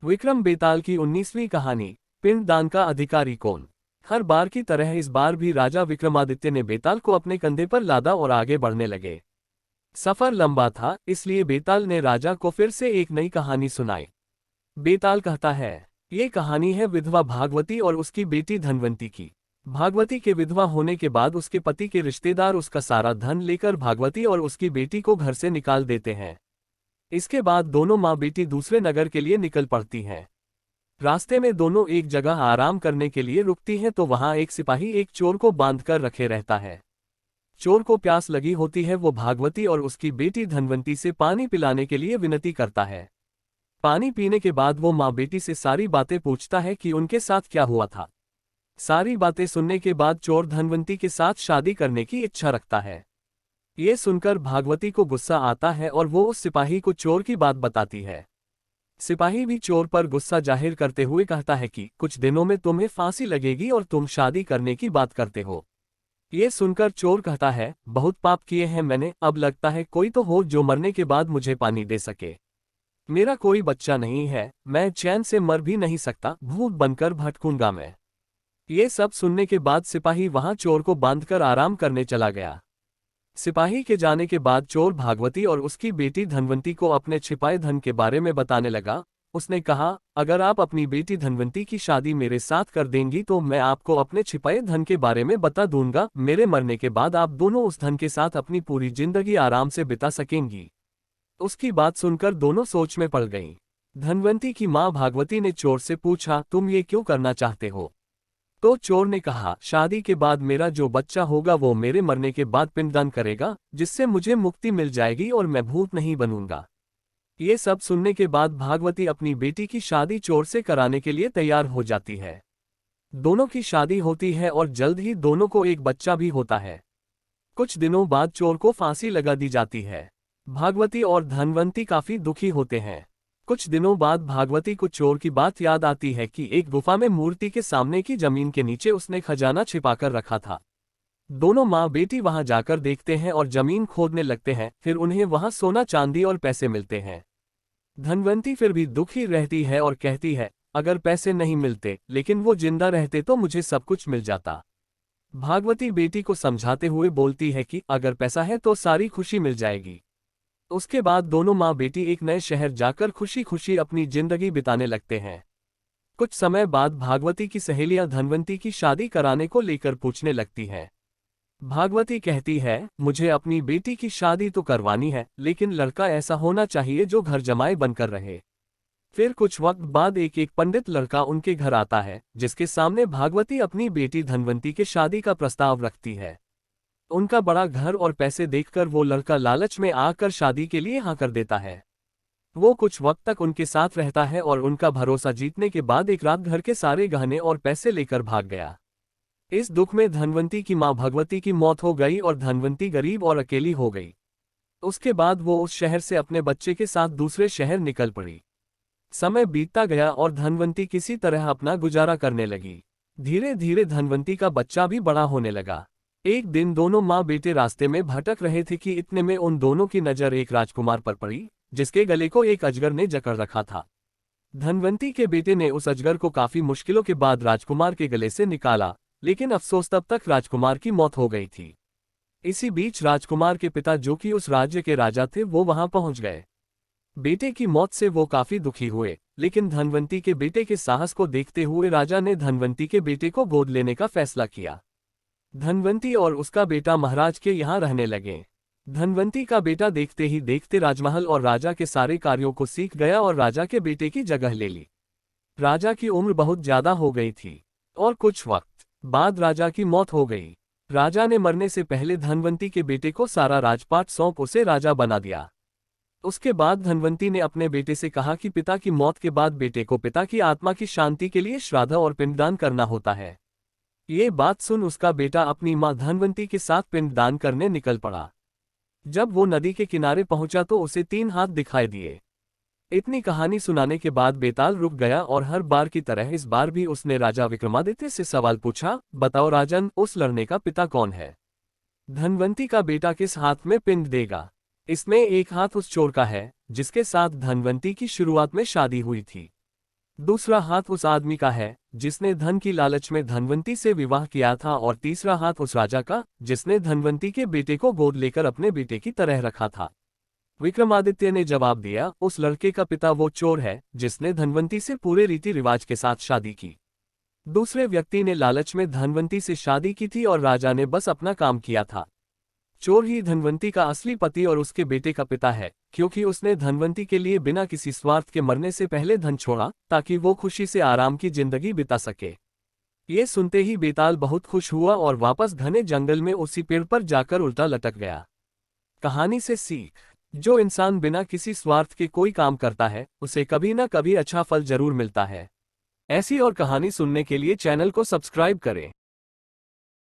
विक्रम बेताल की 19वीं कहानी, पिंडदान का अधिकारी कौन। हर बार की तरह इस बार भी राजा विक्रमादित्य ने बेताल को अपने कंधे पर लादा और आगे बढ़ने लगे। सफर लंबा था, इसलिए बेताल ने राजा को फिर से एक नई कहानी सुनाई। बेताल कहता है, ये कहानी है विधवा भागवती और उसकी बेटी धनवंती की। भागवती के विधवा होने के बाद उसके पति के रिश्तेदार उसका सारा धन लेकर भागवती और उसकी बेटी को घर से निकाल देते हैं। इसके बाद दोनों माँ बेटी दूसरे नगर के लिए निकल पड़ती हैं। रास्ते में दोनों एक जगह आराम करने के लिए रुकती हैं तो वहां एक सिपाही एक चोर को बांधकर रखे रहता है। चोर को प्यास लगी होती है, वो भागवती और उसकी बेटी धनवंती से पानी पिलाने के लिए विनती करता है। पानी पीने के बाद वो माँ बेटी से सारी बातें पूछता है कि उनके साथ क्या हुआ था। सारी बातें सुनने के बाद चोर धनवंती के साथ शादी करने की इच्छा रखता है। ये सुनकर भागवती को गुस्सा आता है और वो उस सिपाही को चोर की बात बताती है। सिपाही भी चोर पर गुस्सा जाहिर करते हुए कहता है कि कुछ दिनों में तुम्हें फांसी लगेगी और तुम शादी करने की बात करते हो। ये सुनकर चोर कहता है, बहुत पाप किए हैं मैंने, अब लगता है कोई तो हो जो मरने के बाद मुझे पानी दे सके। मेरा कोई बच्चा नहीं है, मैं चैन से मर भी नहीं सकता, भूत बनकर भटकूंगा मैं। ये सब सुनने के बाद सिपाही वहां चोर को बांधकर आराम करने चला गया। सिपाही के जाने के बाद चोर भागवती और उसकी बेटी धनवंती को अपने छिपाए धन के बारे में बताने लगा। उसने कहा, अगर आप अपनी बेटी धनवंती की शादी मेरे साथ कर देंगी तो मैं आपको अपने छिपाए धन के बारे में बता दूंगा। मेरे मरने के बाद आप दोनों उस धन के साथ अपनी पूरी जिंदगी आराम से बिता सकेंगी। उसकी बात सुनकर दोनों सोच में पड़ गईं। धनवंती की मां भागवती ने चोर से पूछा, तुम ये क्यों करना चाहते हो? तो चोर ने कहा, शादी के बाद मेरा जो बच्चा होगा वो मेरे मरने के बाद पिंडदान करेगा, जिससे मुझे मुक्ति मिल जाएगी और मैं भूत नहीं बनूंगा। ये सब सुनने के बाद भागवती अपनी बेटी की शादी चोर से कराने के लिए तैयार हो जाती है। दोनों की शादी होती है और जल्द ही दोनों को एक बच्चा भी होता है। कुछ दिनों बाद चोर को फांसी लगा दी जाती है। भागवती और धनवंती काफी दुखी होते हैं। कुछ दिनों बाद भागवती को चोर की बात याद आती है कि एक गुफा में मूर्ति के सामने की जमीन के नीचे उसने खजाना छिपाकर रखा था। दोनों माँ बेटी वहां जाकर देखते हैं और जमीन खोदने लगते हैं। फिर उन्हें वहां सोना चांदी और पैसे मिलते हैं। धनवंती फिर भी दुखी रहती है और कहती है, अगर पैसे नहीं मिलते लेकिन वो जिंदा रहते तो मुझे सब कुछ मिल जाता। भागवती बेटी को समझाते हुए बोलती है कि अगर पैसा है तो सारी खुशी मिल जाएगी। उसके बाद दोनों माँ बेटी एक नए शहर जाकर खुशी खुशी अपनी जिंदगी बिताने लगते हैं। कुछ समय बाद भागवती की सहेलियां धनवंती की शादी कराने को लेकर पूछने लगती हैं। भागवती कहती है, मुझे अपनी बेटी की शादी तो करवानी है, लेकिन लड़का ऐसा होना चाहिए जो घर जमाए बनकर रहे। फिर कुछ वक्त बाद एक पंडित लड़का उनके घर आता है, जिसके सामने भागवती अपनी बेटी धनवंती के शादी का प्रस्ताव रखती है। उनका बड़ा घर और पैसे देखकर वो लड़का लालच में आकर शादी के लिए हाँ कर देता है। वो कुछ वक्त तक उनके साथ रहता है और उनका भरोसा जीतने के बाद एक रात घर के सारे गहने और पैसे लेकर भाग गया। इस दुख में धनवंती की मां भगवती की मौत हो गई और धनवंती गरीब और अकेली हो गई। उसके बाद वो उस शहर से अपने बच्चे के साथ दूसरे शहर निकल पड़ी। समय बीतता गया और धनवंती किसी तरह अपना गुजारा करने लगी। धीरे धीरे धनवंती का बच्चा भी बड़ा होने लगा। एक दिन दोनों माँ बेटे रास्ते में भटक रहे थे कि इतने में उन दोनों की नजर एक राजकुमार पर पड़ी, जिसके गले को एक अजगर ने जकड़ रखा था। धनवंती के बेटे ने उस अजगर को काफी मुश्किलों के बाद राजकुमार के गले से निकाला, लेकिन अफसोस तब तक राजकुमार की मौत हो गई थी। इसी बीच राजकुमार के पिता, जो कि उस राज्य के राजा थे, वो वहां पहुंच गए। बेटे की मौत से वो काफी दुखी हुए, लेकिन धनवंती के बेटे के साहस को देखते हुए राजा ने धनवंती के बेटे को गोद लेने का फैसला किया। धनवंती और उसका बेटा महाराज के यहाँ रहने लगे। धनवंती का बेटा देखते ही देखते राजमहल और राजा के सारे कार्यों को सीख गया और राजा के बेटे की जगह ले ली। राजा की उम्र बहुत ज्यादा हो गई थी और कुछ वक्त बाद राजा की मौत हो गई। राजा ने मरने से पहले धनवंती के बेटे को सारा राजपाट सौंप उसे राजा बना दिया। उसके बाद धनवंती ने अपने बेटे से कहा कि पिता की मौत के बाद बेटे को पिता की आत्मा की शांति के लिए श्राद्ध और पिंडदान करना होता है। ये बात सुन उसका बेटा अपनी मां धनवंती के साथ पिंडदान करने निकल पड़ा। जब वो नदी के किनारे पहुंचा तो उसे 3 हाथ दिखाई दिए। इतनी कहानी सुनाने के बाद बेताल रुक गया और हर बार की तरह इस बार भी उसने राजा विक्रमादित्य से सवाल पूछा, बताओ राजन, उस लड़ने का पिता कौन है? धनवंती का बेटा किस हाथ में पिंड देगा? इसमें एक हाथ उस चोर का है जिसके साथ धनवंती की शुरुआत में शादी हुई थी। दूसरा हाथ उस आदमी का है जिसने धन की लालच में धनवंती से विवाह किया था, और तीसरा हाथ उस राजा का जिसने धनवंती के बेटे को गोद लेकर अपने बेटे की तरह रखा था। विक्रमादित्य ने जवाब दिया, उस लड़के का पिता वो चोर है जिसने धनवंती से पूरे रीति रिवाज के साथ शादी की। दूसरे व्यक्ति ने लालच में धनवंती से शादी की थी और राजा ने बस अपना काम किया था। चोर ही धनवंती का असली पति और उसके बेटे का पिता है, क्योंकि उसने धनवंती के लिए बिना किसी स्वार्थ के मरने से पहले धन छोड़ा ताकि वो खुशी से आराम की जिंदगी बिता सके। ये सुनते ही बेताल बहुत खुश हुआ और वापस घने जंगल में उसी पेड़ पर जाकर उल्टा लटक गया। कहानी से सीख, जो इंसान बिना किसी स्वार्थ के कोई काम करता है उसे कभी ना कभी अच्छा फल जरूर मिलता है। ऐसी और कहानी सुनने के लिए चैनल को सब्सक्राइब करें।